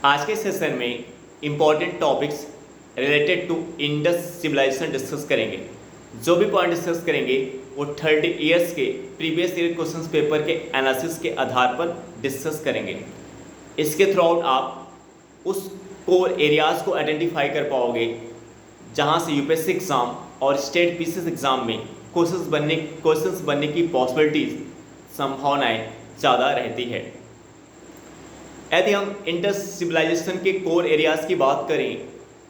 आज के सेशन में important topics related to Indus civilisation discuss करेंगे। जो भी पॉइंट डिस्कस करेंगे वो 30 ईयर्स के प्रीवियस ईयर क्वेश्चंस पेपर के एनालिसिस के आधार पर डिस्कस करेंगे। इसके थ्रू आउट आप उस कोर एरियाज़ को आइडेंटिफाई कर पाओगे जहां से यूपीएससी एग्ज़ाम और स्टेट पीसीएस एग्ज़ाम में क्वेश्चंस बनने की पॉसिबिलिटीज़ संभावनाएं ज़्यादा रहती है। यदि हम इंडस सिविलाइजेशन के कोर एरियाज़ की बात करें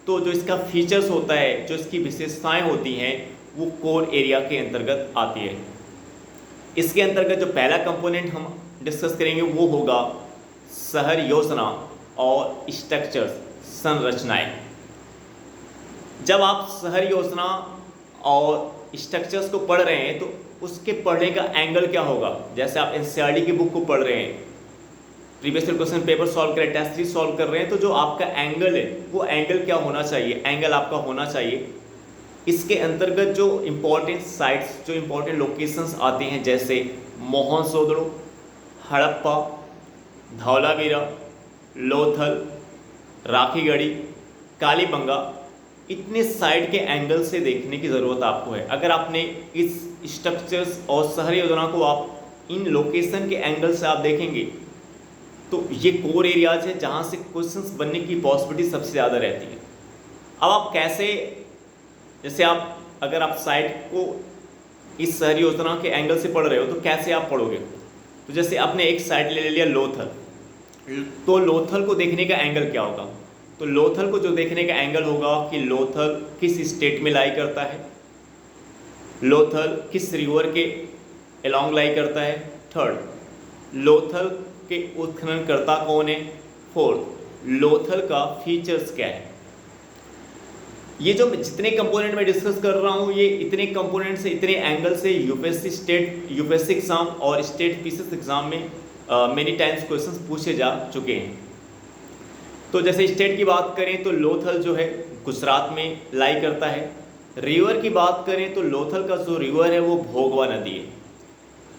तो जो इसका फीचर्स होता है, जो इसकी विशेषताएं होती हैं, वो कोर एरिया के अंतर्गत आती है। इसके अंतर्गत जो पहला कंपोनेंट हम डिस्कस करेंगे वो होगा शहर योजना और स्ट्रक्चर्स, संरचनाएं। जब आप शहर योजना और स्ट्रक्चर्स को पढ़ रहे हैं तो उसके पढ़ने का एंगल क्या होगा। जैसे आप एनसीईआरटी की बुक को पढ़ रहे हैं, previous year question paper solve कर रहे हैं, टेस्ट सीरीज सॉल्व कर रहे हैं, तो जो आपका एंगल है वो एंगल क्या होना चाहिए, एंगल आपका होना चाहिए। इसके अंतर्गत जो इम्पोर्टेंट साइट्स, जो इम्पोर्टेंट लोकेशंस आते हैं जैसे मोहनजोदड़ो, हड़प्पा, धौलावीरा, लोथल, राखीगढ़ी, कालीबंगा, इतने साइड के एंगल से देखने की ज़रूरत आपको है। अगर आपने इस स्ट्रक्चर्स और शहर योजना को आप इन लोकेशन के एंगल से आप देखेंगे तो ये कोर एरियाज है जहाँ से क्वेश्चंस बनने की पॉसिबिलिटी सबसे ज़्यादा रहती है। अब आप कैसे, जैसे आप अगर आप साइट को इस शहर योजना के एंगल से पढ़ रहे हो तो कैसे आप पढ़ोगे। तो जैसे आपने एक साइट ले लिया लोथल, तो लोथल को देखने का एंगल क्या होगा। तो लोथल को जो देखने का एंगल होगा कि लोथल किस स्टेट में लाई करता है, लोथल किस रिवर के अलोंग लाई करता है, थर्ड लोथल के उत्खननकर्ता कौन है, फोर्थ लोथल का फीचर्स क्या है। ये जो जितने कंपोनेंट मैं डिस्कस कर रहा हूँ, ये इतने कंपोनेंट से, इतने एंगल से यूपीएससी एग्जाम और स्टेट पीसीएस एग्जाम में मेनी टाइम्स क्वेश्चंस पूछे जा चुके हैं। तो जैसे स्टेट की बात करें तो लोथल जो है गुजरात में लाई करता है। रिवर की बात करें तो लोथल का जो रिवर है वो भोगवा नदी है।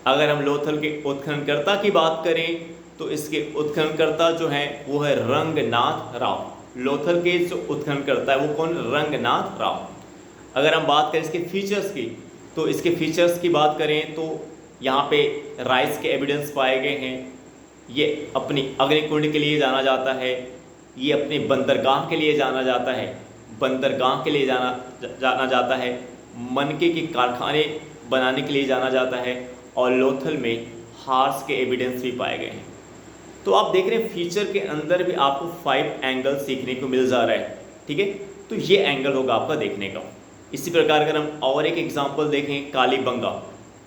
अगर हम लोथल के उत्खननकर्ता की बात करें तो इसके उत्खननकर्ता जो हैं वो है रंगनाथ राव। लोथल के जो उत्खननकर्ता है वो कौन, रंगनाथ राव। अगर हम बात करें इसके फीचर्स की तो इसके फीचर्स की बात करें तो यहाँ पे राइस के एविडेंस पाए गए हैं। ये अपनी अग्निकुंड के लिए जाना जाता है, ये अपने बंदरगाह के लिए जाना जाता है, बंदरगाह के लिए जाना जाता है, मनके के कारखाने बनाने के लिए जाना जाता है, और लोथल में हार्स के एविडेंस भी पाए गए हैं। तो आप देख रहे हैं फीचर के अंदर भी आपको 5 एंगल सीखने को मिल जा रहा है, ठीक है। तो ये एंगल होगा आपका देखने का। इसी प्रकार अगर हम और एक एग्जांपल देखें कालीबंगा,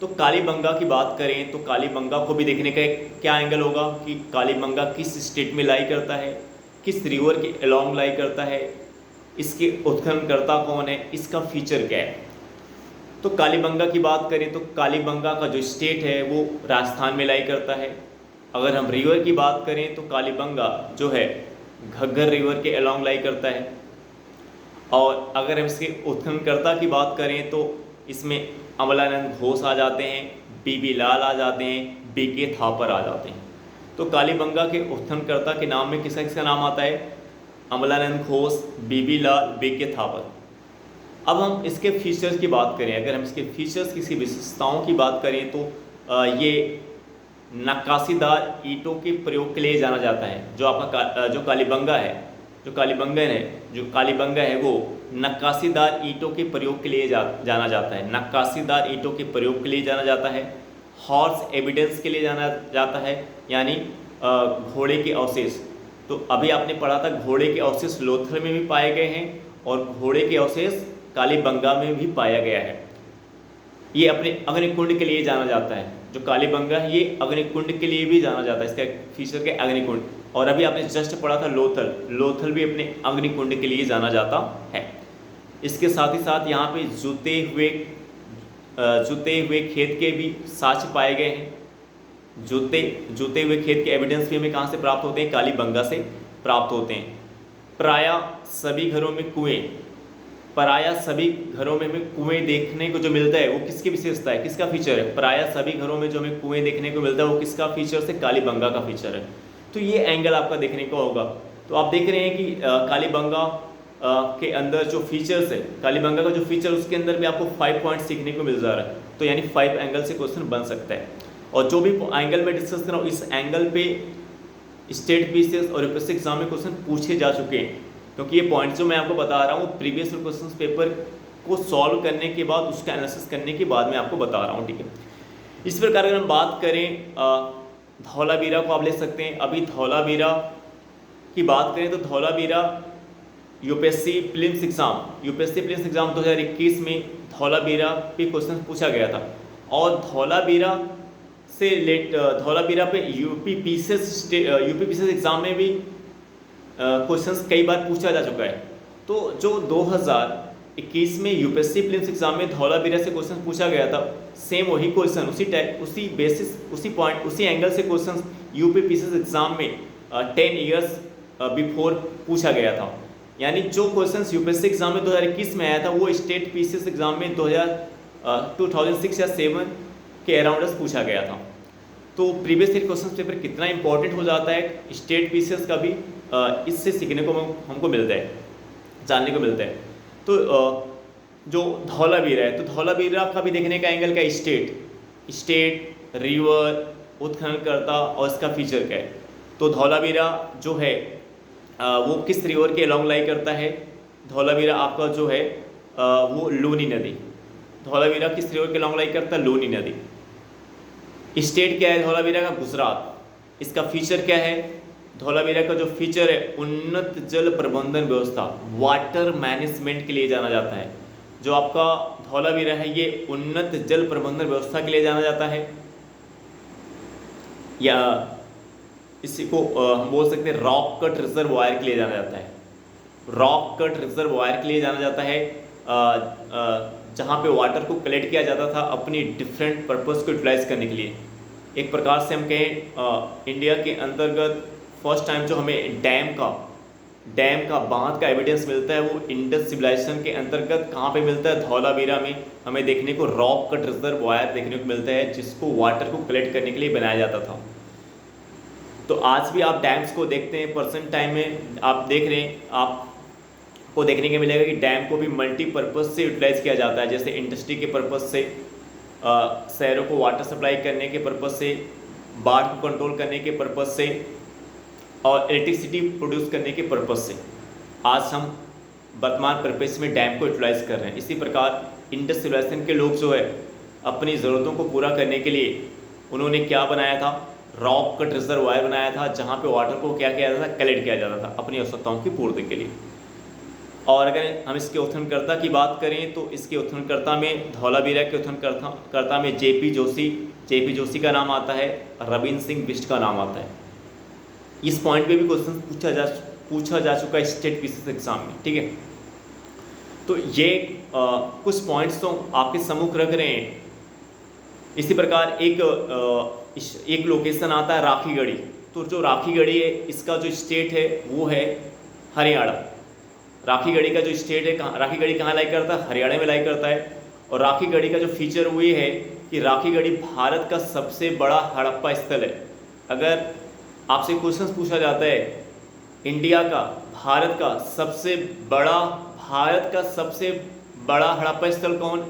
तो कालीबंगा की बात करें तो कालीबंगा को भी देखने का क्या एंगल होगा कि कालीबंगा किस स्टेट में लाई करता है, किस रिवर के अलोंग लाई करता है, इसके उत्खननकर्ता कौन है, इसका फीचर क्या है। तो कालीबंगा की बात करें तो कालीबंगा का जो स्टेट है वो राजस्थान में लाई करता है। अगर हम रिवर की बात करें तो कालीबंगा जो है घग्गर रिवर के अलोंग लाई करता है। और अगर हम इसके उत्खननकर्ता की बात करें तो इसमें अमलानंद घोष आ जाते हैं, बीबी लाल आ जाते हैं, बीके थापर आ जाते हैं। तो कालीबंगा के उत्खननकर्ता के नाम में किसका किसका नाम आता है, अमलानंद घोष, बीबी लाल, बीके थापर। अब हम इसके फीचर्स की बात करें, अगर हम इसके फीचर्स की विशेषताओं की बात करें तो ये नक्काशीदार ईंटों के प्रयोग के लिए जाना जाता है। जो आपका जो कालीबंगा है वो नक्काशीदार ईंटों के प्रयोग के लिए जाना जाता है। नक्काशीदार ईंटों के प्रयोग के लिए जाना जाता है। हॉर्स एविडेंस के लिए जाना जाता है, यानी घोड़े के अवशेष। तो अभी आपने पढ़ा था घोड़े के अवशेष लोथल में भी पाए गए हैं और घोड़े के अवशेष कालीबंगा में भी पाया गया है। ये अपने अग्निकुंड के लिए जाना जाता है। जो कालीबंगा है ये अग्निकुंड के लिए भी जाना जाता है, इसका फीचर के अग्निकुंड। और अभी आपने जस्ट पढ़ा था लोथल भी अपने अग्निकुंड के लिए जाना जाता है। इसके साथ ही साथ यहाँ पे जुते हुए खेत के भी साक्ष्य पाए गए हैं। जुते हुए खेत के एविडेंस भी हमें कहाँ से प्राप्त होते हैं, कालीबंगा से प्राप्त होते हैं। प्रायः सभी घरों में हमें कुएं देखने को जो मिलता है वो किसकी विशेषता है, किसका फीचर है। प्रायः सभी घरों में जो हमें कुएं देखने को मिलता है वो किसका फीचर है, कालीबंगा का फीचर है। तो ये एंगल आपका देखने को होगा। तो आप देख रहे हैं कि कालीबंगा के अंदर जो फीचर्स है, कालीबंगा का जो फीचर उसके अंदर भी आपको 5 पॉइंट सीखने को मिल जा रहा है। तो यानी 5 एंगल से क्वेश्चन बन सकता है। और जो भी एंगल में डिस्कस कर रहा हूँ, इस एंगल पे स्टेट पीसीएस और यूपीएससी एग्जाम में क्वेश्चन पूछे जा चुके हैं, क्योंकि ये पॉइंट जो मैं आपको बता रहा हूँ प्रीवियस क्वेश्चन पेपर को सॉल्व करने के बाद, उसका एनालिसिस करने के बाद मैं आपको बता रहा हूँ, ठीक है। इस प्रकार अगर हम बात करें धौलावीरा को आप ले सकते हैं। अभी धौलावीरा की बात करें तो धौलावीरा यूपीएससी प्रीलिम्स एग्जाम 2021 में धौलावीरा पे क्वेश्चन पूछा गया था। और धौलावीरा पे यूपी पीसीएस एग्जाम में भी क्वेश्चंस कई बार पूछा जा चुका है। तो जो 2021 में यूपीएससी प्रीलिम्स एग्जाम में धौलावीरा से क्वेश्चन पूछा गया था, सेम वही क्वेश्चन उसी बेसिस, उसी पॉइंट, उसी एंगल से क्वेश्चन यूपी पीसीएस एग्जाम में 10 ईयर्स बिफोर पूछा गया था। यानी जो क्वेश्चन यूपीएससी एग्जाम में 2021 में आया था वो स्टेट पीसीएस एग्जाम में 2006 या 7 के अराउंड पूछा गया था। तो प्रीवियस ईयर क्वेश्चन पेपर कितना इंपॉर्टेंट हो जाता है स्टेट पीसीएस का भी इससे सीखने को हमको मिलता है, जानने को मिलता है। तो जो धौलावीरा है, तो धौलावीरा का भी देखने का एंगल का स्टेट, रिवर, उत्खननकर्ता और इसका फीचर क्या है। तो धौलावीरा जो है वो किस रिवर के अलॉन्ग लाई करता है। धौलावीरा आपका जो है वो लूनी नदी, धौलावीरा किस रिवर के अलॉन्ग लाई करता है, लूनी नदी। स्टेट क्या है धौलावीरा का, गुजरात। इसका फीचर क्या है, धौलावीरा का जो फीचर है उन्नत जल प्रबंधन व्यवस्था, वाटर मैनेजमेंट के लिए जाना जाता है। जो आपका धौलावीरा है ये उन्नत जल प्रबंधन व्यवस्था के लिए जाना जाता है, या इसी को हम बोल सकते हैं रॉक कट रिजर्वायर के लिए जाना जाता है। रॉक कट रिजर्वायर के लिए जाना जाता है जहाँ पे वाटर को कलेक्ट किया जाता था अपनी डिफरेंट पर्पस को यूटिलाइज करने के लिए। एक प्रकार से हम कहें इंडिया के अंतर्गत फर्स्ट टाइम जो हमें डैम का बांध का एविडेंस मिलता है वो इंडस सिविलाइजेशन के अंतर्गत कहाँ पे मिलता है, धौलावीरा में हमें देखने को रॉक कट रिजर्वायर देखने को मिलता है, जिसको वाटर को कलेक्ट करने के लिए बनाया जाता था। तो आज भी आप डैम्स को देखते हैं, प्रेजेंट टाइम में आप देख रहे हैं, आपको देखने को मिलेगा कि डैम को भी मल्टीपर्पज़ से यूटिलाइज किया जाता है। जैसे इंडस्ट्री के पर्पज़ से, शहरों को वाटर सप्लाई करने के पर्पज़ से, बाढ़ को कंट्रोल करने के पर्पज़ से और इलेक्ट्रिसिटी प्रोड्यूस करने के पर्पज़ से आज हम वर्तमान परिप्रेक्ष्य में डैम को यूटिलाइज कर रहे हैं। इसी प्रकार इंडस सिविलाइजेशन के लोग जो है अपनी ज़रूरतों को पूरा करने के लिए उन्होंने क्या बनाया था, रॉक कट रिजर्वायर बनाया था, जहाँ पे वाटर को क्या किया जाता था, कलेक्ट किया जाता था अपनी आवश्यकताओं की पूर्ति के लिए। और अगर हम इसके उत्खननकर्ता की बात करें तो इसके उत्खननकर्ता में धौलावीरा के उत्खननकर्ता में जेपी जोशी का नाम आता है, रविंद्र सिंह बिष्ट का नाम आता है। इस पॉइंट पे भी क्वेश्चन पूछा जा चुका है स्टेट पीसीएस एग्जाम में, ठीक है। तो ये कुछ पॉइंट्स तो आपके सम्मुख रख रहे हैं। इसी प्रकार एक लोकेशन आता है राखीगढ़ी। तो जो राखीगढ़ी है इसका जो स्टेट है वो है हरियाणा। राखीगढ़ी का जो स्टेट है, राखीगढ़ी कहाँ लाई करता है, हरियाणा में लाई करता है। और राखीगढ़ी का जो फीचर वो ये है कि राखीगढ़ी भारत का सबसे बड़ा हड़प्पा स्थल है। अगर आपसे क्वेश्चन पूछा जाता है इंडिया का, भारत का सबसे बड़ा हड़प्पा स्थल कौन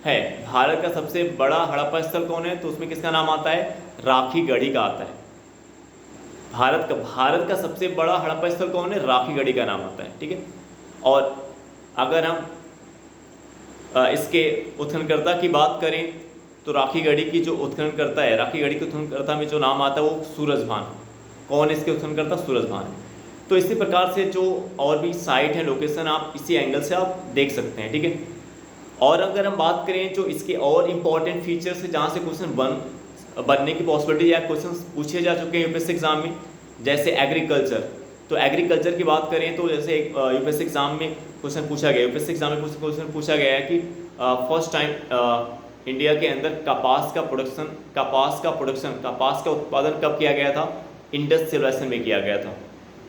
है, भारत का सबसे बड़ा हड़प्पा स्थल कौन है, तो उसमें किसका नाम आता है, राखीगढ़ी का आता है। भारत का सबसे बड़ा हड़प्पा स्थल कौन है, राखीगढ़ी का नाम आता है, ठीक है। और अगर हम इसके उत्खननकर्ता की बात करें तो राखीगढ़ी की जो उत्खननकर्ता है, राखीगढ़ी के उत्खननकर्ता में जो नाम आता है वो सूरजभान। कौन है इसके उत्खननकर्ता, सूरजभान। तो इसी प्रकार से जो और भी साइट है, लोकेशन आप इसी एंगल से आप देख सकते हैं, ठीक है। और अगर हम बात करें जो इसके और इम्पॉर्टेंट फीचर्स है जहाँ से क्वेश्चन बनने की पॉसिबिलिटी या क्वेश्चन पूछे जा चुके हैं यूपीएससी एग्जाम में, जैसे एग्रीकल्चर। तो एग्रीकल्चर की बात करें तो जैसे यूपीएससी एग्जाम में क्वेश्चन पूछा गया, क्वेश्चन पूछा गया है कि फर्स्ट टाइम इंडिया के अंदर कपास का उत्पादन कब किया गया था, इंडस सिविलाइजेशन में किया गया था।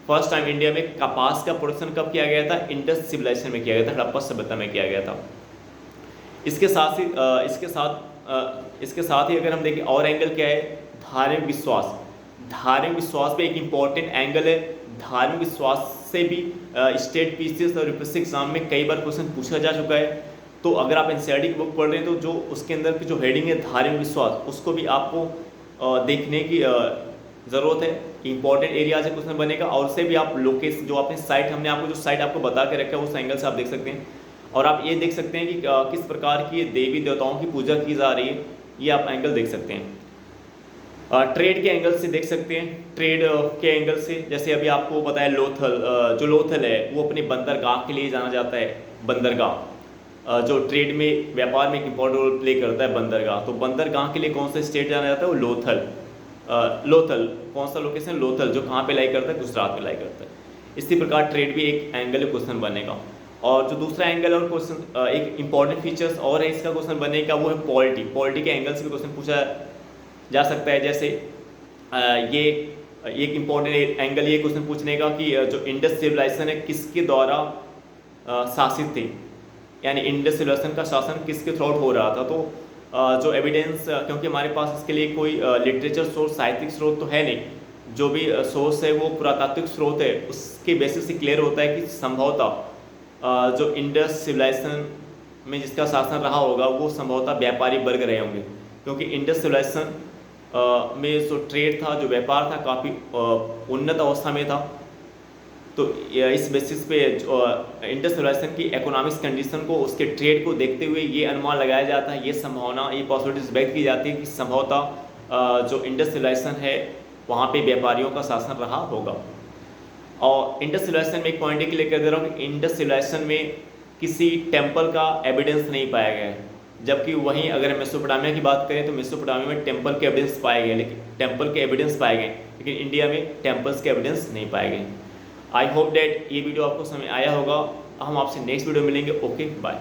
फर्स्ट टाइम इंडिया में कपास का प्रोडक्शन कब किया गया था, इंडस सिविलाइजेशन में किया गया था, हड़प्पा सभ्यता में किया गया था। इसके साथ ही अगर हम देखें और एंगल क्या है, धार्मिक विश्वास पे एक इम्पॉर्टेंट एंगल है धार्मिक विश्वास से भी स्टेट पीसीएस और यूपीएससी एग्जाम में कई बार क्वेश्चन पूछा जा चुका है। तो अगर आप एनसीईआरटी की बुक पढ़ रहे हैं तो जो उसके अंदर की जो हेडिंग है धार्मिक विश्वास, उसको भी आपको देखने की ज़रूरत है। इंपॉर्टेंट एरिया से क्वेश्चन बनेगा और उससे भी आप लोकेशन जो आपने साइट, हमने आपको जो साइट आपको बता के रखा है उस एंगल से आप देख सकते हैं। और आप ये देख सकते हैं कि किस प्रकार की देवी देवताओं की पूजा की जा रही है, ये आप एंगल देख सकते हैं। ट्रेड के एंगल से देख सकते हैं। ट्रेड के एंगल से जैसे अभी आपको बताया लोथल, जो लोथल है वो अपने बंदरगाह के लिए जाना जाता है। बंदरगाह जो ट्रेड में, व्यापार में एक इंपॉर्टेंट रोल प्ले करता है बंदरगाह। तो बंदरगाह के लिए कौन सा स्टेट जाना जाता है? वो लोथल। लोथल कौन सा लोकेशन? लोथल, जो कहाँ पे लाई करता है? गुजरात में लाई करता है। इसी प्रकार ट्रेड भी एक एंगल क्वेश्चन बनेगा। और जो दूसरा एंगल और क्वेश्चन, एक इंपॉर्टेंट फीचर्स और है इसका क्वेश्चन बनेगा, वो है पॉलिटी। पॉलिटी के एंगल से भी क्वेश्चन पूछा जा सकता है। जैसे ये एक इम्पॉर्टेंट एंगल ये क्वेश्चन पूछने का कि जो इंडस सिविलाइजेशन है किसके द्वारा शासित थे, यानी इंडस सिविलाइजेशन का शासन किसके थ्रू हो रहा था। तो जो एविडेंस, क्योंकि हमारे पास इसके लिए कोई लिटरेचर सोर्स, साहित्यिक स्रोत तो है नहीं, जो भी सोर्स है वो पुरातात्विक स्रोत है, उसके बेसिस से क्लियर होता है कि संभवतः जो इंडस सिविलाइजेशन में जिसका शासन रहा होगा वो संभवतः व्यापारी वर्ग रहे होंगे, क्योंकि इंडस सिविलाइजेशन में जो ट्रेड था, जो व्यापार था, काफ़ी उन्नत अवस्था में था। तो इस बेसिस पे इंडस सिविलाइजेशन की इकोनॉमिक्स कंडीशन को, उसके ट्रेड को देखते हुए ये अनुमान लगाया जाता है, ये संभावना, ये पॉसिबिलिटीज व्यक्त की जाती है कि संभवतः जो इंडस सिविलाइजेशन है वहाँ पे व्यापारियों का शासन रहा होगा। और इंडस सिविलाइजेशन में एक पॉइंट ही क्लियर कर दे रहा हूँ कि इंडस सिविलाइजेशन में किसी टेम्पल का एविडेंस नहीं पाया गया है, जबकि वहीं अगर मेसोपोटामिया की बात करें तो मेसोपोटामिया में टेम्पल के एविडेंस पाए गए, लेकिन टेम्पल के एविडेंस पाए गए, लेकिन इंडिया में टेम्पल्स के एविडेंस नहीं पाए गए। आई होप डैट ये वीडियो आपको समझ आया होगा। हम आपसे नेक्स्ट वीडियो मिलेंगे। Okay, bye.